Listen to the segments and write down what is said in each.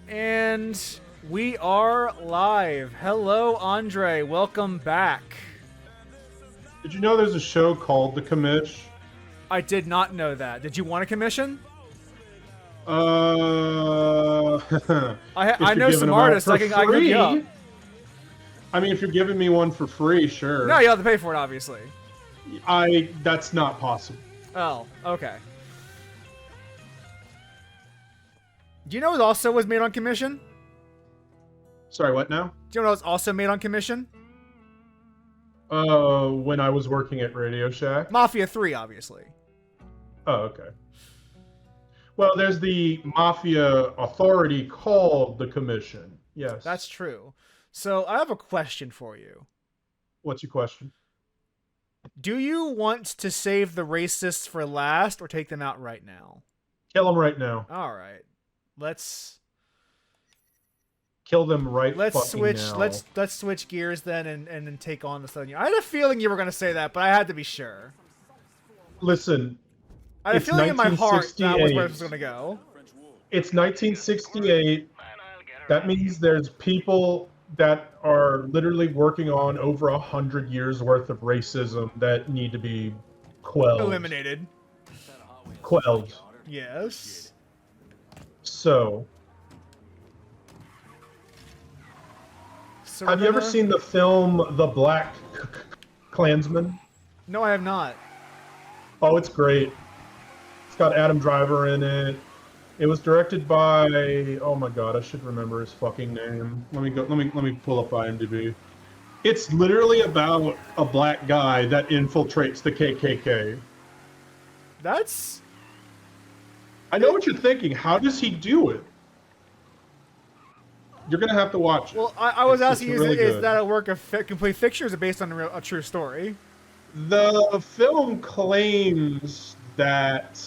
And we are live. Hello, Andre. Welcome back. Did you know there's a show called The Commish? I did not know that. Did you want a commission? Uh, I if you're know giving some them out artists. for I can hook you up. free, I mean, if you're giving me one for free, sure. No, you have to pay for it, obviously. That's not possible. Oh, okay. Do you know what also was made on commission? Sorry, what now? Do you know what was also made on commission? When I was working at Radio Shack. Mafia 3, obviously. Oh, okay. Well, there's the Mafia authority called the Commission. Yes. That's true. So I have a question for you. What's your question? Do you want to save the racists for last or take them out right now? Kill them right now. All right. Let's kill them right switch now. let's switch gears then and take on the Southern. I had a feeling you were going to say that, but I had to be sure. Listen, I had a feeling in my heart that was where it was going to go. It's 1968. That means there's people that are literally working on over 100 years worth of racism that need to be quelled. Eliminated. Quelled. Yes. So, have you ever seen the film The Black Klansman? No, I have not. Oh, it's great. It's got Adam Driver in it. It was directed by, oh my god, I should remember his fucking name. Let me pull up IMDb. It's literally about a black guy that infiltrates the KKK. That's... I know what you're thinking. How does he do it? You're gonna have to watch it. Well, I was asking, really is that a work of complete fiction or is it based on a true story? The film claims that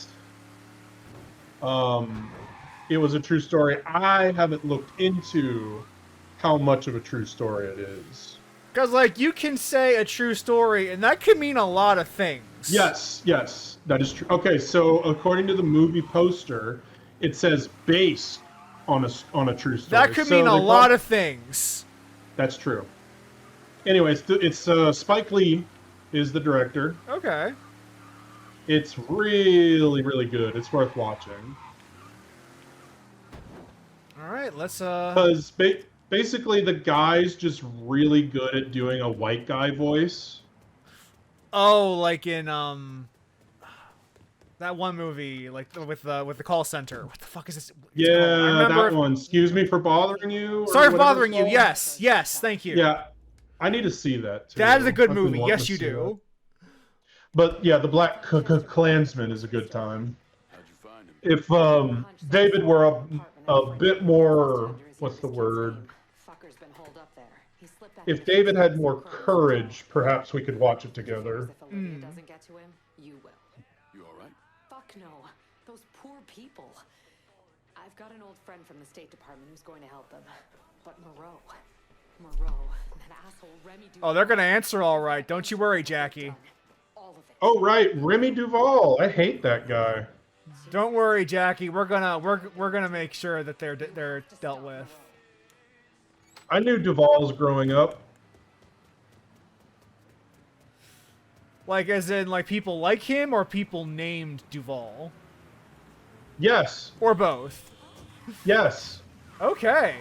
it was a true story. I haven't looked into how much of a true story it is. Because, like, you can say a true story, and that could mean a lot of things. Yes, that is true. Okay, so according to the movie poster, it says based on a true story. That could mean a lot of things. That's true. Anyways, it's Spike Lee is the director. Okay. It's really, really good. It's worth watching. All right, let's Because basically the guy's just really good at doing a white guy voice. Oh, like in that one movie, like with the call center. What the fuck is this? Yeah, that one. Excuse me for bothering you. Sorry for bothering you. Yes, thank you. Yeah, I need to see that too. That is a good movie. Yes, you do. But yeah, the Black Klansman is a good time. If David were a bit more, what's the word? If David had more courage, perhaps we could watch it together. Doesn't get to him, you will. You all right? Fuck no. Those poor people. I've got an old friend from the State Department who's going to help them. But Moreau, that asshole Remy Duval. Oh, they're gonna answer all right. Don't you worry, Jackie. Oh right, Remy Duval. I hate that guy. Don't worry, Jackie. We're gonna make sure that they're dealt with. I knew Duvall's growing up. Like, as in, like, people like him or people named Duval? Yes. Or both? Yes. Okay.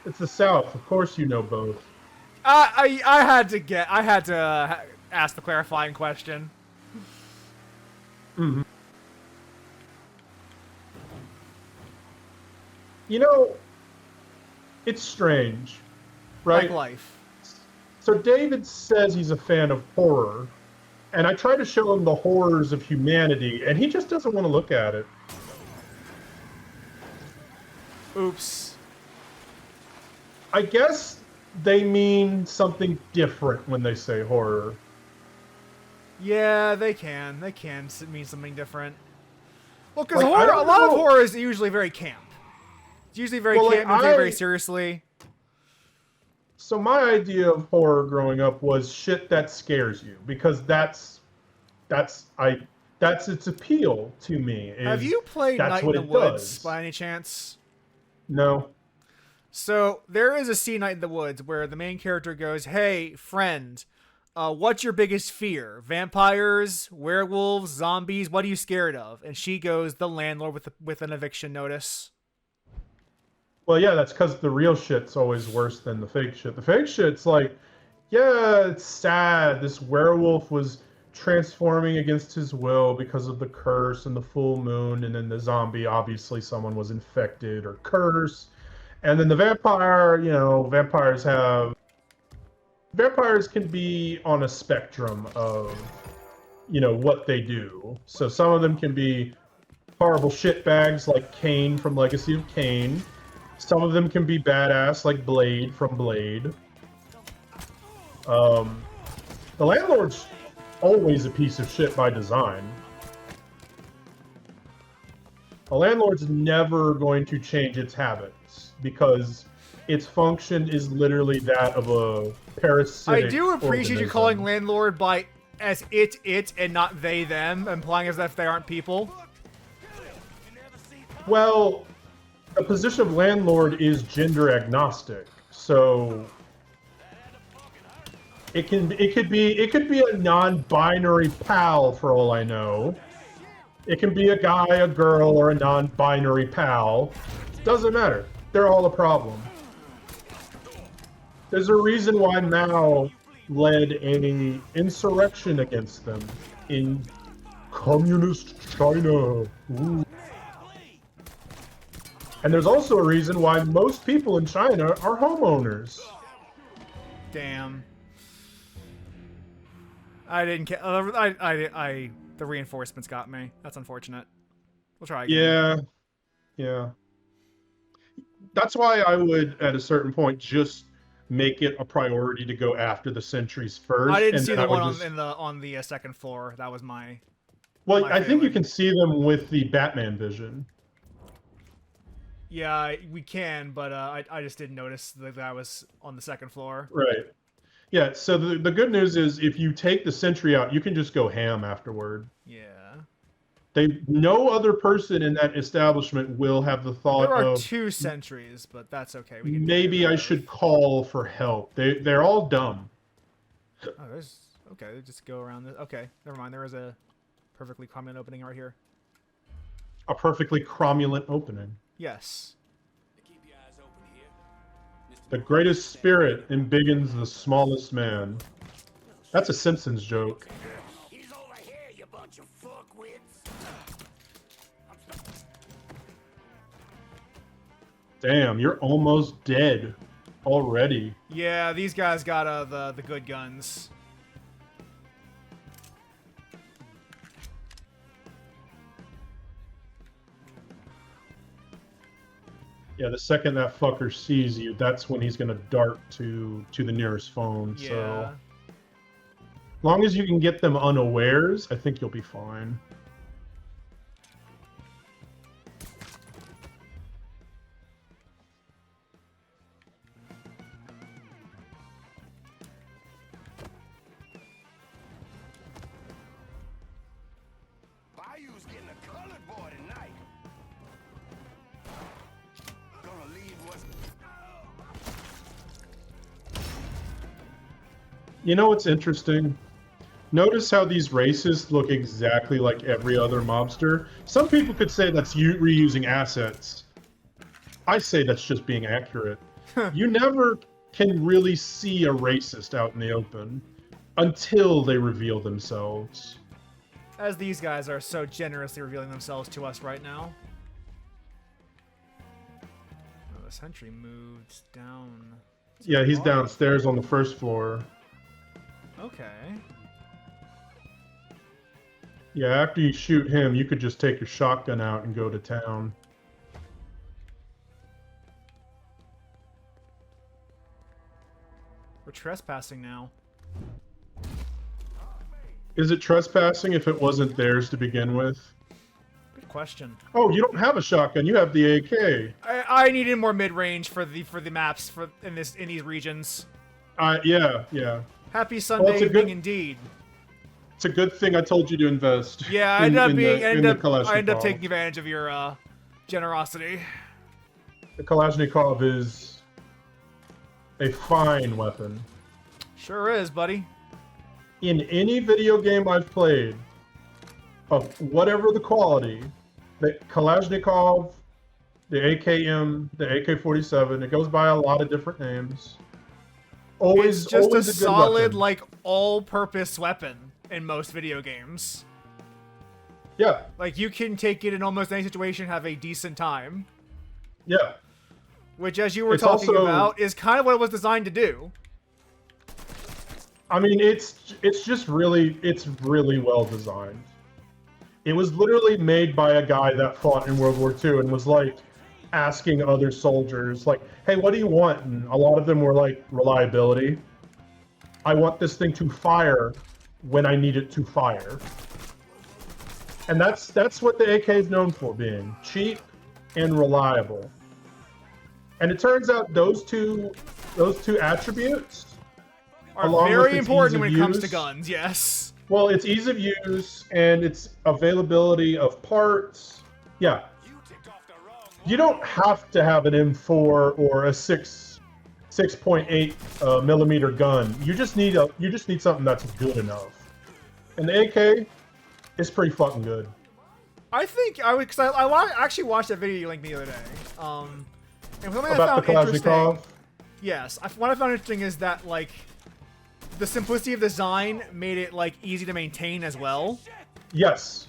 It's the South. Of course you know both. I had to ask the clarifying question. Mm-hmm. You know, it's strange, right? Like life. So David says he's a fan of horror, and I try to show him the horrors of humanity, and he just doesn't want to look at it. Oops. I guess they mean something different when they say horror. Yeah, they can. They can mean something different. Well, because Like, horror, a lot of horror is usually very camp. It's usually very camp, taken very seriously. So my idea of horror growing up was shit that scares you, because that's That's its appeal to me. Have Is you played that's Night in what the it Woods does. by any chance? No. So there is a scene, Night in the Woods, where the main character goes, "Hey, friend, what's your biggest fear? Vampires, werewolves, zombies? What are you scared of?" And she goes, "The landlord with an eviction notice." Well, yeah, that's because the real shit's always worse than the fake shit. The fake shit's like, yeah, it's sad. This werewolf was transforming against his will because of the curse and the full moon, and then the zombie, obviously, someone was infected or cursed. And then the vampire, vampires can be on a spectrum of, what they do. So some of them can be horrible shitbags like Kane from Legacy of Kane. Some of them can be badass like Blade from Blade. The landlord's always a piece of shit by design. A landlord's never going to change its habits because its function is literally that of a parasitic I do appreciate you calling organism. landlord by as it and not they them, implying as if they aren't people. Well, the position of landlord is gender agnostic, so it could be a non-binary pal for all I know. It can be a guy, a girl, or a non-binary pal. Doesn't matter. They're all a problem. There's a reason why Mao led an insurrection against them in communist China. Ooh. And there's also a reason why most people in China are homeowners. Damn. I didn't care. The reinforcements got me. That's unfortunate. We'll try again. Yeah. That's why I would, at a certain point, just make it a priority to go after the sentries first. I didn't and see then the one just... on the second floor. That was my. Well, my I think you failing. can see them with the Batman vision. Yeah, we can, but I just didn't notice that I was on the second floor. Right. Yeah, so the good news is if you take the sentry out, you can just go ham afterward. Yeah. No other person in that establishment will have the thought There are of 2 sentries, but that's okay. We can maybe I should call for help. They're all dumb. Oh, there's okay. Just go around this. Okay, never mind. There is a perfectly common opening right here. A perfectly cromulent opening. Yes. The greatest spirit embiggens the smallest man. That's a Simpsons joke. He's over here, you bunch of fuckwits. Damn, you're almost dead already. Yeah, these guys got the good guns. Yeah, the second that fucker sees you, that's when he's gonna dart to the nearest phone. Yeah. So, as long as you can get them unawares, I think you'll be fine. Bayou's getting a colored boy tonight. Gonna leave what's... You know what's interesting? Notice how these racists look exactly like every other mobster. Some people could say that's reusing assets. I say that's just being accurate. You never can really see a racist out in the open until they reveal themselves. As these guys are so generously revealing themselves to us right now. Oh, the sentry moved down. Yeah, he's downstairs on the first floor. Okay. Yeah, after you shoot him, you could just take your shotgun out and go to town. We're trespassing now. Is it trespassing if it wasn't theirs to begin with? Good question. Oh, you don't have a shotgun. You have the AK. I needed more mid-range for the maps in these regions. Yeah. Happy Sunday it's a evening good- indeed. It's a good thing I told you to invest. Yeah, I in ended the up Kalashnikov. taking advantage of your generosity. The Kalashnikov is a fine weapon. Sure is, buddy. In any video game I've played, of whatever the quality, the Kalashnikov, the AKM, the AK-47, it goes by a lot of different names. It's just a good solid, weapon. like, all-purpose weapon in most video games. Yeah, Like, you can take it in almost any situation, have a decent time. yeah. Which, as you were It's talking also- about, is kind of what it was designed to do. I mean, it's really well designed. It was literally made by a guy that fought in World War II and was like asking other soldiers, like, "Hey, what do you want?" And a lot of them were like, "Reliability. I want this thing to fire when I need it to fire." And that's what the AK is known for, being cheap and reliable. And it turns out those two attributes Are along with very its important ease of when it comes to use- guns, yes. Well, it's ease of use and its availability of parts. Yeah, You ticked off the wrong you don't have to have an M4 or a 6.8 millimeter gun. You just need something that's good enough. And the AK is pretty fucking good. I think I would, because actually watched that video you linked me the other day. And something I About found the interesting. Kalashnikov. Yes, what I found interesting is that, like, the simplicity of design made it, like, easy to maintain as well. Yes,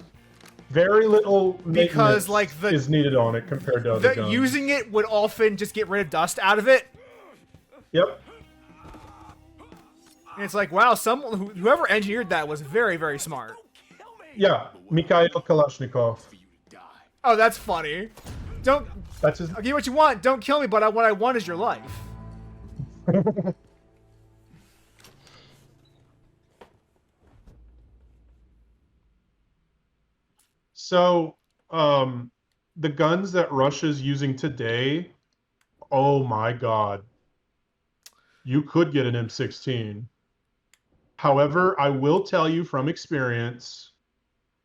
very little Because, maintenance like, is needed on it compared to other That guns. using it would often just get rid of dust out of it. Yep. And it's like, wow, whoever engineered that was very, very smart. Yeah, Mikhail Kalashnikov. Oh, that's funny. Don't, That's his. I'll give you what you want. Don't kill me, but what I want is your life. So, the guns that Russia's using today, oh my God. You could get an M16. However, I will tell you from experience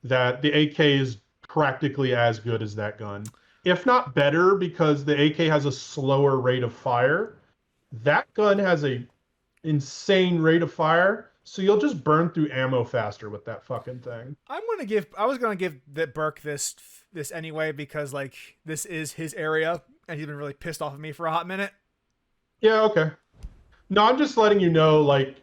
that the AK is practically as good as that gun. If not better, because the AK has a slower rate of fire. That gun has a insane rate of fire, so you'll just burn through ammo faster with that fucking thing. I was gonna give Burke this anyway because, like, this is his area and he's been really pissed off at me for a hot minute. Yeah, okay. No, I'm just letting you know, like,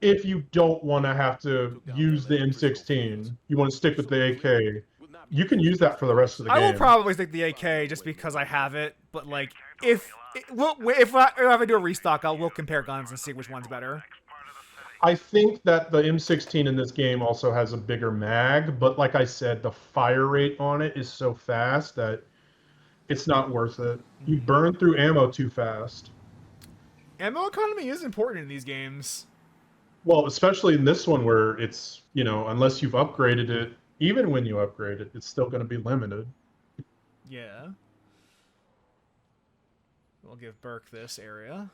if you don't want to have to use the M16, you want to stick with the AK, you can use that for the rest of the game. I will probably stick the AK just because I have it, but, like, if I do a restock, we'll compare guns and see which one's better. I think that the M16 in this game also has a bigger mag, but like I said, the fire rate on it is so fast that it's not worth it. You burn through ammo too fast. Ammo economy is important in these games. Well, especially in this one where it's, unless you've upgraded it, even when you upgrade it, it's still going to be limited. Yeah. We'll give Burke this area.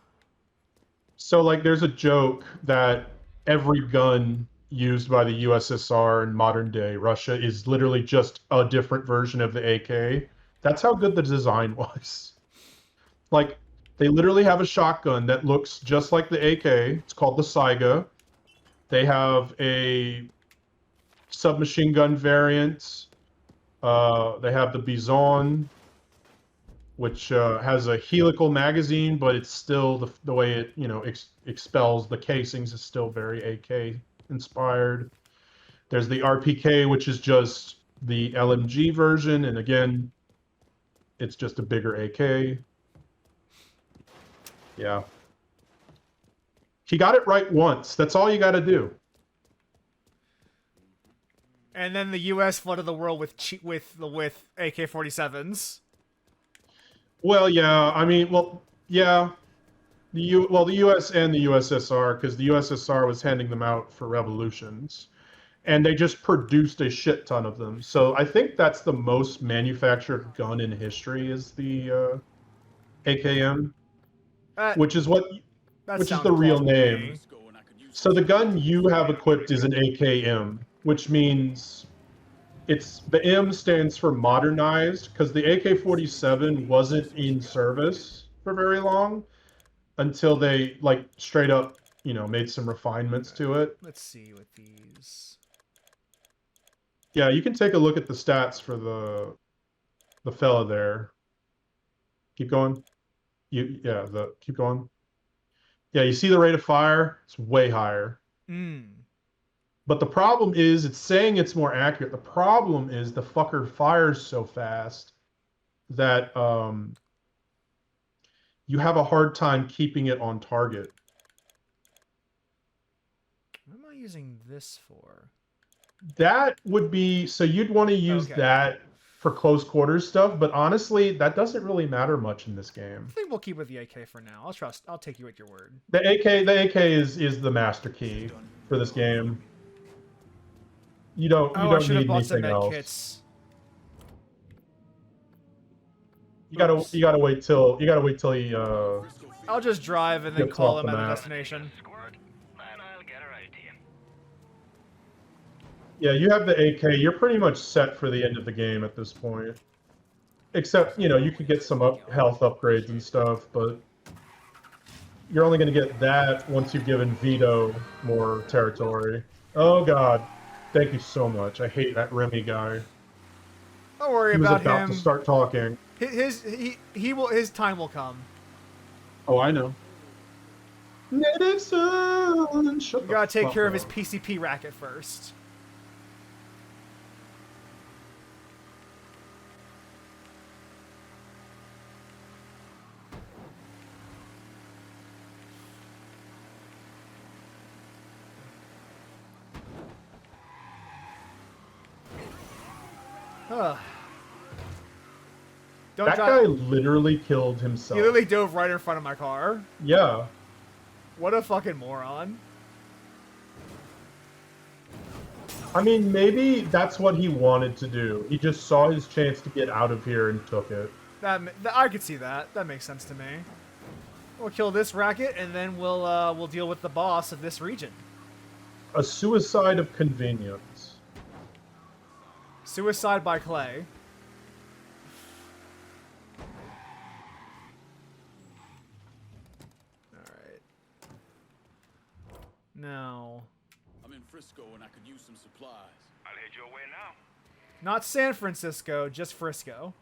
So, like, there's a joke that every gun used by the USSR in modern day Russia is literally just a different version of the AK. That's how good the design was. Like, they literally have a shotgun that looks just like the AK. It's called the Saiga. They have a submachine gun variant. They have the Bison, which has a helical magazine, but it's still the way it expels the casings is still very AK inspired. There's the RPK, which is just the LMG version, and again, it's just a bigger AK. Yeah. He got it right once. That's all you got to do. And then the U.S. flooded the world with AK-47s. Well, yeah. I mean, well, yeah. The U.S. and the USSR, because the USSR was handing them out for revolutions, and they just produced a shit ton of them. So I think that's the most manufactured gun in history is the AKM, which is That the sounds real plausible to name. me. So the gun you have equipped is an AKM, which means the M stands for modernized, because the AK-47 wasn't in service for very long until they like straight up, made some refinements to it. Let's see with these. Yeah, you can take a look at the stats for the fella there. Keep going. Keep going. Yeah, you see the rate of fire? It's way higher. But the problem is, it's saying it's more accurate. The problem is the fucker fires so fast that you have a hard time keeping it on target. What am I using this for? That would be, so you'd want to use that for close quarters stuff, but honestly, that doesn't really matter much in this game. I think we'll keep with the AK for now. I'll take you at your word. The AK is the master key for this game. You don't need anything else. Kits. You gotta wait till he I'll just drive and then gets call off him the at the map. destination. Yeah, you have the AK. You're pretty much set for the end of the game at this point. Except, you could get some health upgrades and stuff, but you're only going to get that once you've given Vito more territory. Oh god. Thank you so much. I hate that Remy guy. Don't worry He was about about him. to start talking. His time will come. Oh, I know. Native son. We gotta take care of his PCP racket first. That guy literally killed himself. He literally dove right in front of my car. Yeah. What a fucking moron. I mean, maybe that's what he wanted to do. He just saw his chance to get out of here and took it. I could see that. That makes sense to me. We'll kill this racket, and then we'll deal with the boss of this region. A suicide of convenience. Suicide by Clay. Alright. Now... I'm in Frisco and I could use some supplies. I'll head your way now. Not San Francisco, just Frisco.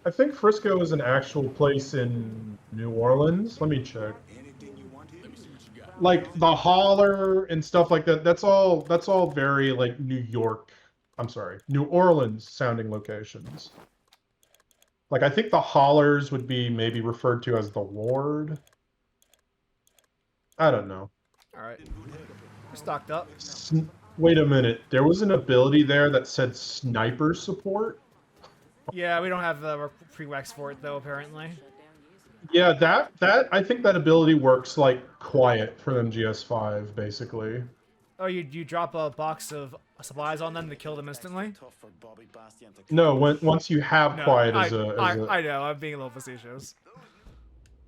I think Frisco is an actual place in New Orleans. Let me check. Let me see what you got. Like the Holler and stuff like that. That's all very like New Orleans sounding locations. Like I think the Hollers would be maybe referred to as the Ward. I don't know. Alright. We're stocked up. Wait a minute. There was an ability there that said sniper support? Yeah, we don't have the prereqs for it, though, apparently. Yeah, that I think that ability works like quiet for MGS5, basically. Oh, you drop a box of supplies on them to kill them instantly? No, once you have quiet as a... I know, I'm being a little facetious.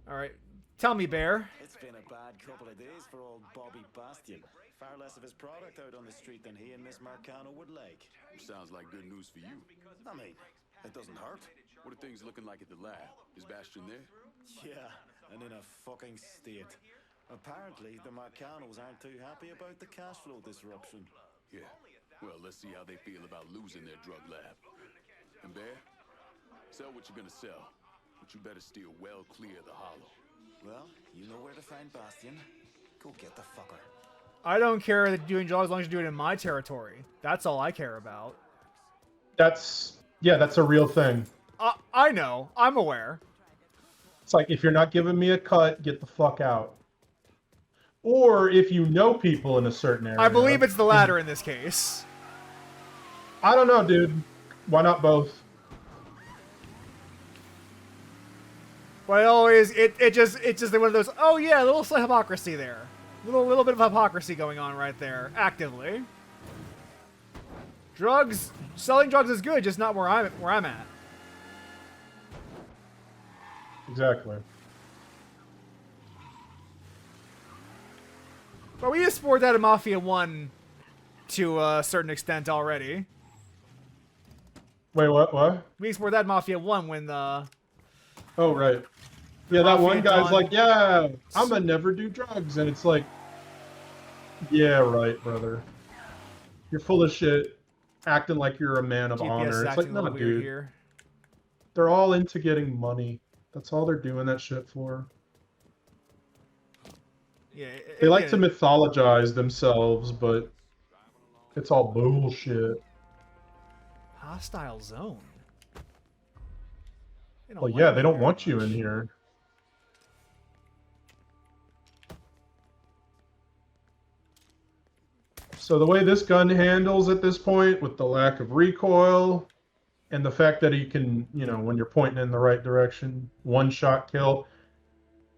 Alright. Tell me, Bear. It's been a bad couple of days for old Bobby Bastion. Far less of his product out on the street than he and Miss Marcano would like. Sounds like good news for you. I mean, it doesn't hurt. What are things looking like at the lab? Is Bastion there? Yeah, and in a fucking state. Apparently, the Marcanos aren't too happy about the cash flow disruption. Yeah. Well, let's see how they feel about losing their drug lab. And Bear, sell what you're gonna sell, but you better steer well clear of the Hollow. Well, you know where to find Bastion. Go get the fucker. I don't care that you're doing drugs as long as you do it in my territory. That's all I care about. That's a real thing. I know. I'm aware. It's like, if you're not giving me a cut, get the fuck out. Or if you know people in a certain area. I believe it's the latter in this case. I don't know, dude. Why not both? But it's just one of those, oh yeah, a little slight hypocrisy there. Little bit of hypocrisy going on right there, actively. Selling drugs is good, just not where I'm at. Exactly. Well, we explored that in Mafia 1 to a certain extent already. Wait, what? We explored that in Mafia 1 when the Oh, right. Yeah, that Mafia one guy's Don- like, yeah, I'm gonna never do drugs. And it's like, yeah, right, brother. You're full of shit, acting like you're a man of GPS honor. is It's acting like, a no, little weird dude. here. They're all into getting money. That's all they're doing that shit for. Yeah, They like yeah. to mythologize themselves, but it's all bullshit. Hostile zone. They don't Well, like yeah, me they don't very want you in much. here. So the way this gun handles at this point, with the lack of recoil, and the fact that he can, you know, when you're pointing in the right direction, one shot kill.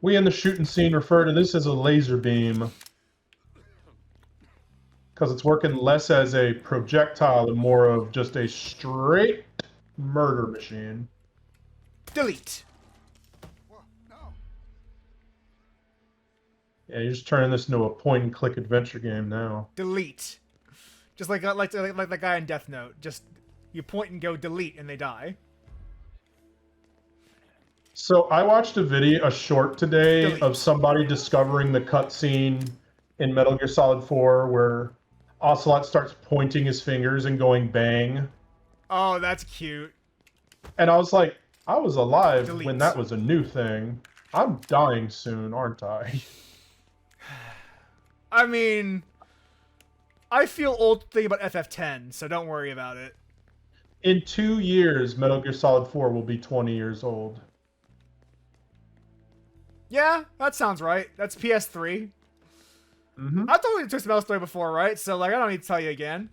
We in the shooting scene refer to this as a laser beam because it's working less as a projectile and more of just a straight murder machine. Delete. Yeah, you're just turning this into a point and click adventure game now. Delete. Just like the guy in Death Note. Just you point and go delete and they die. So I watched a short today Delete. of somebody discovering the cutscene in Metal Gear Solid 4 where Ocelot starts pointing his fingers and going bang. Oh, that's cute. And I was like, I was alive Delete. when that was a new thing. I'm dying soon, aren't I? I mean, I feel old thinking about FF10, so don't worry about it. In 2 years, Metal Gear Solid 4 will be 20 years old. Yeah, that sounds right. That's PS3. Mm-hmm. I told you to Metal Story before, right? So like, I don't need to tell you again.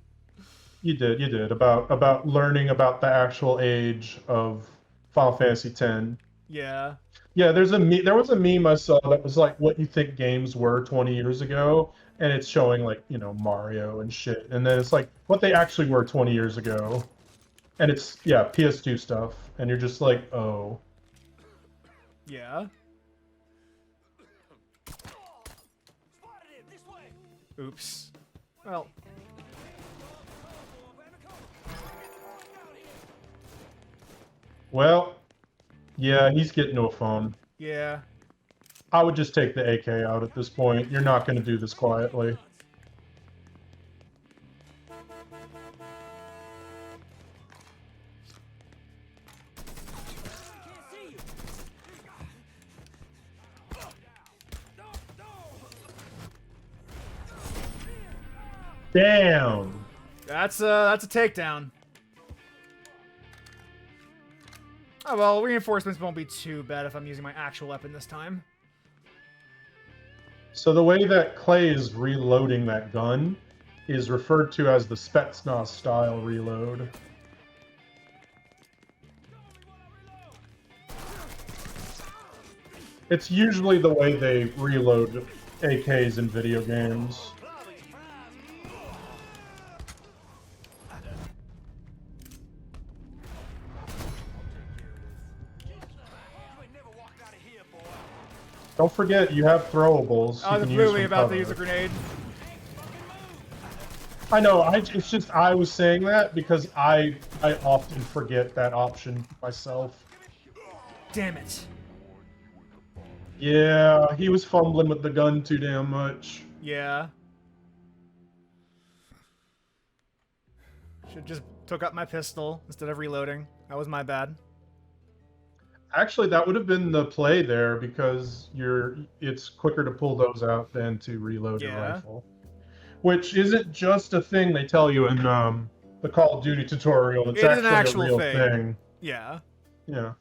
You did. About learning about the actual age of Final Fantasy X. Yeah. Yeah, there was a meme I saw that was like what you think games were 20 years ago, and it's showing like, you know, Mario and shit. And then it's like what they actually were 20 years ago. And it's, yeah, PS2 stuff. And you're just like, oh. Yeah. Oops. Well. Well, yeah, he's getting to a phone. Yeah. I would just take the AK out at this point. You're not going to do this quietly. Damn. That's a takedown. Oh well, reinforcements won't be too bad if I'm using my actual weapon this time. So the way that Clay is reloading that gun is referred to as the Spetsnaz style reload. It's usually the way they reload AKs in video games. Don't forget, you have throwables. I you was can literally use from about to cover. use a grenade. I know. It's just I was saying that because I often forget that option myself. Damn it. Yeah, he was fumbling with the gun too damn much. Yeah. Should just took out my pistol instead of reloading. That was my bad. Actually, that would have been the play there because it's quicker to pull those out than to reload your Yeah. rifle. Which isn't just a thing they tell you in the Call of Duty tutorial. It's It is an actually actual a real thing. thing. Yeah. Yeah.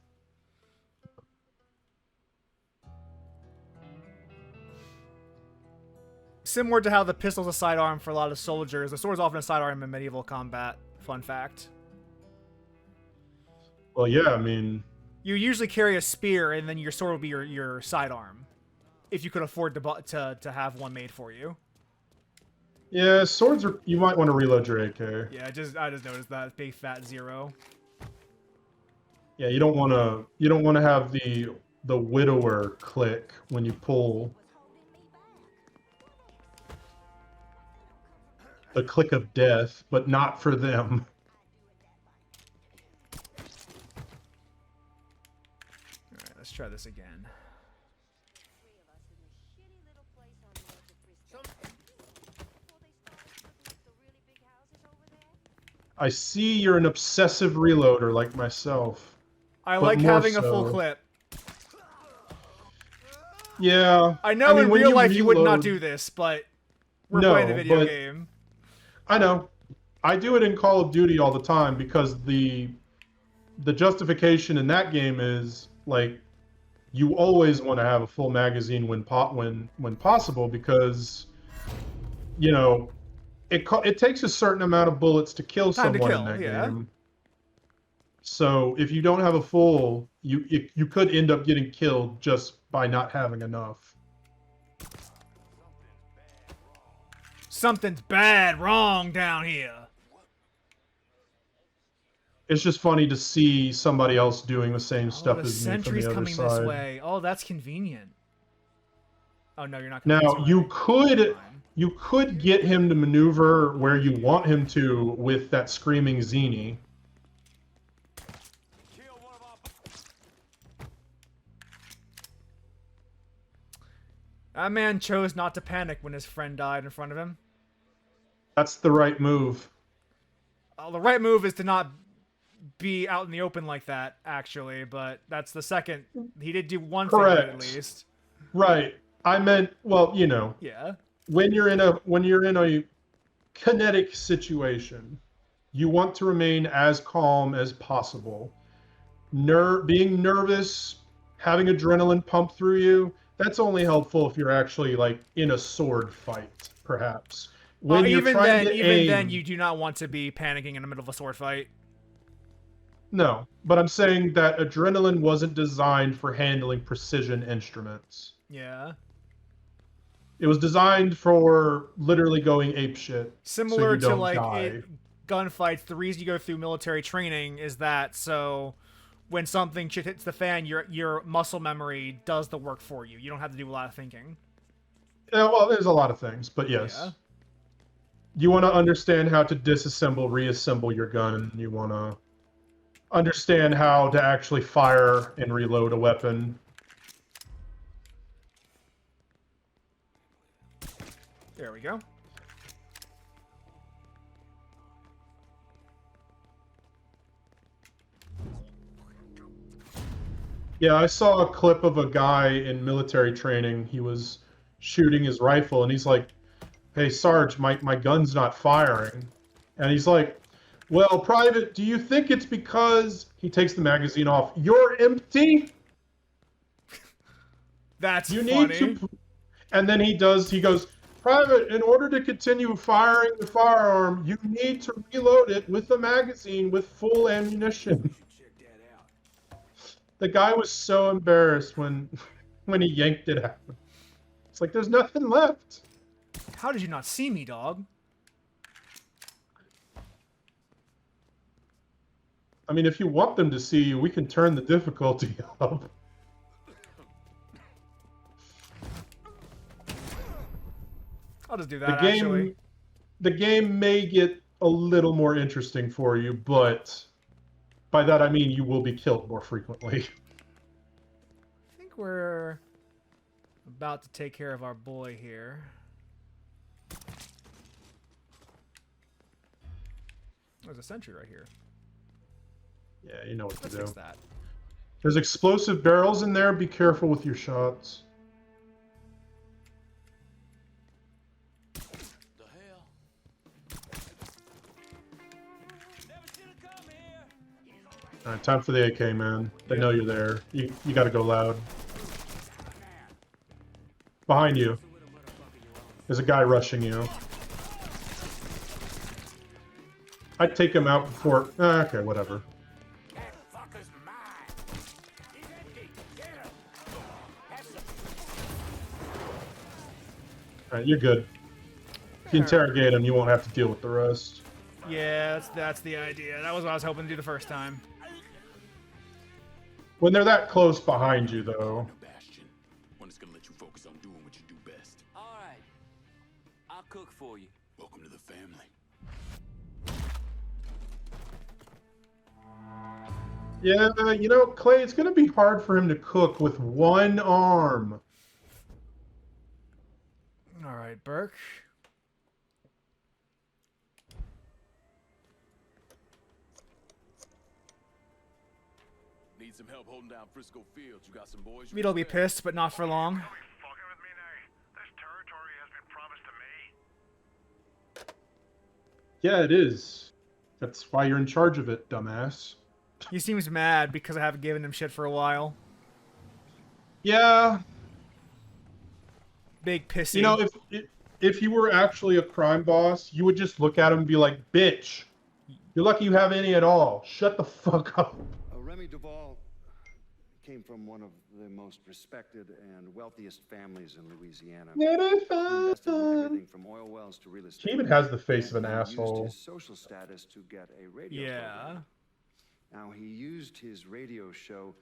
Similar to how the pistol's a sidearm for a lot of soldiers, the sword's often a sidearm in medieval combat. Fun fact. Well, yeah, I mean, You usually carry a spear, and then your sword will be your sidearm, if you could afford to have one made for you. yeah, swords are. You might want to reload your AK. Yeah, I just noticed that big fat 0. Yeah, you don't want to have the widower click when you pull. the click of death, but not for them. All right, let's try this again. I see you're an obsessive reloader like myself. I but like more having a full so. clip. Yeah. I know mean, in when real you life you would not reload- do this, but we're No, playing a video but- game. I know. I do it in Call of Duty all the time because the justification in that game is like you always want to have a full magazine when possible because you know it takes a certain amount of bullets to kill Time to someone kill, in that yeah. game. So if you don't have a full, you could end up getting killed just by not having enough. Something's bad wrong down here. It's just funny to see somebody else doing the same Oh, stuff the as me from sentry's the other coming side. this way. Oh, that's convenient. Oh no, you're not coming Now this way. you could get him to maneuver where you want him to with that screaming Zini. That man chose not to panic when his friend died in front of him. That's the right move. The right move is to not be out in the open like that, actually, but that's the second. He did do one thing right, at Correct. least. Right. I meant, well, you know, Yeah. when you're in a kinetic situation, you want to remain as calm as possible. Being nervous, having adrenaline pump through you, that's only helpful if you're actually like in a sword fight, perhaps. When you're even trying then, to even aim, then, you do not want to be panicking in the middle of a sword fight. No, but I'm saying that adrenaline wasn't designed for handling precision instruments. Yeah. It was designed for literally going apeshit. Similar so you to don't like die. gunfights, the reason you go through military training is that so when something shit hits the fan, your muscle memory does the work for you. You don't have to do a lot of thinking. Yeah, well, there's a lot of things, but yes. Yeah. You want to understand how to disassemble, reassemble your gun. You want to understand how to actually fire and reload a weapon. There we go. Yeah, I saw a clip of a guy in military training. He was shooting his rifle, and he's like, "Hey, Sarge, my gun's not firing." And he's like, "Well, Private, do you think it's because..." He takes the magazine off. "You're empty? That's You funny. need to..." And then he goes, "Private, in order to continue firing the firearm, you need to reload it with the magazine with full ammunition." The guy was so embarrassed when he yanked it out. It's like, there's nothing left. How did you not see me, dog? I mean, if you want them to see you, we can turn the difficulty up. I'll just do that, actually. The game may get a little more interesting for you, but by that I mean you will be killed more frequently. I think we're about to take care of our boy here. There's a sentry right here. Yeah, you know what to Let's do. fix that. There's explosive barrels in there. Be careful with your shots. The hell? All right, time for the AK, man. They know you're there. You got to go loud. Behind you. There's a guy rushing you. I'd take him out before... okay, whatever. Alright, you're good. If you interrogate him, you won't have to deal with the rest. Yeah, that's the idea. That was what I was hoping to do the first time. When they're that close behind you, though... Bastion. One that's gonna let you focus on doing what you do best. All right. I'll cook for you. Welcome to the family. Yeah, you know, Clay, it's going to be hard for him to cook with one arm. All right, Burke. Need some help holding down Frisco Fields. You got some boys? Meat'll be pissed, but not for long. Are you fucking with me now? This territory has been promised to me. Yeah, it is. That's why you're in charge of it, dumbass. He seems mad because I haven't given him shit for a while. Yeah, Big pissy. you know, if you were actually a crime boss, you would just look at him and be like, "Bitch, you're lucky you have any at all. Shut the fuck up." Remy Duvall came from one of the most respected and wealthiest families in Louisiana. He invested in everything from oil wells to real estate. He even has the face of an And he asshole. used his social status to get a radio Yeah. program. Now, he used his radio show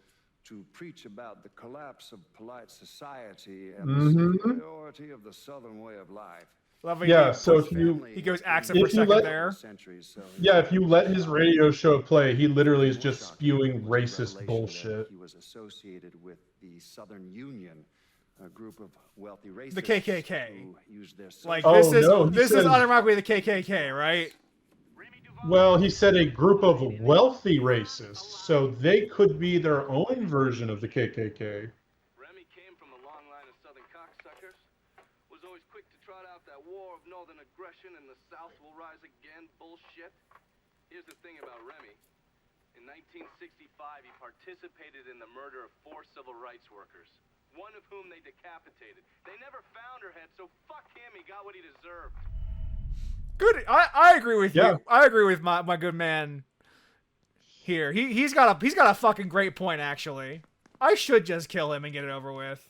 to preach about the collapse of polite society and the superiority of the Southern way of life. Lovely. Yeah, so if you He goes accent If for a you second let- there. yeah, if you let his radio show play, he literally is just spewing racist bullshit. He was associated with the Southern Union, a group of wealthy racists The KKK. who used their Like Oh, this is no, he this is says- unironically the KKK, right? Well, he said a group of wealthy racists, so they could be their own version of the KKK. Remy came from a long line of Southern cocksuckers. Was always quick to trot out that war of northern aggression and the South will rise again bullshit. Here's the thing about Remy. In 1965, he participated in the murder of 4 civil rights workers, one of whom they decapitated. They never found her head, so fuck him. He got what he deserved. Good. I agree with Yeah. you. I agree with my good man here. He's got a fucking great point actually. I should just kill him and get it over with.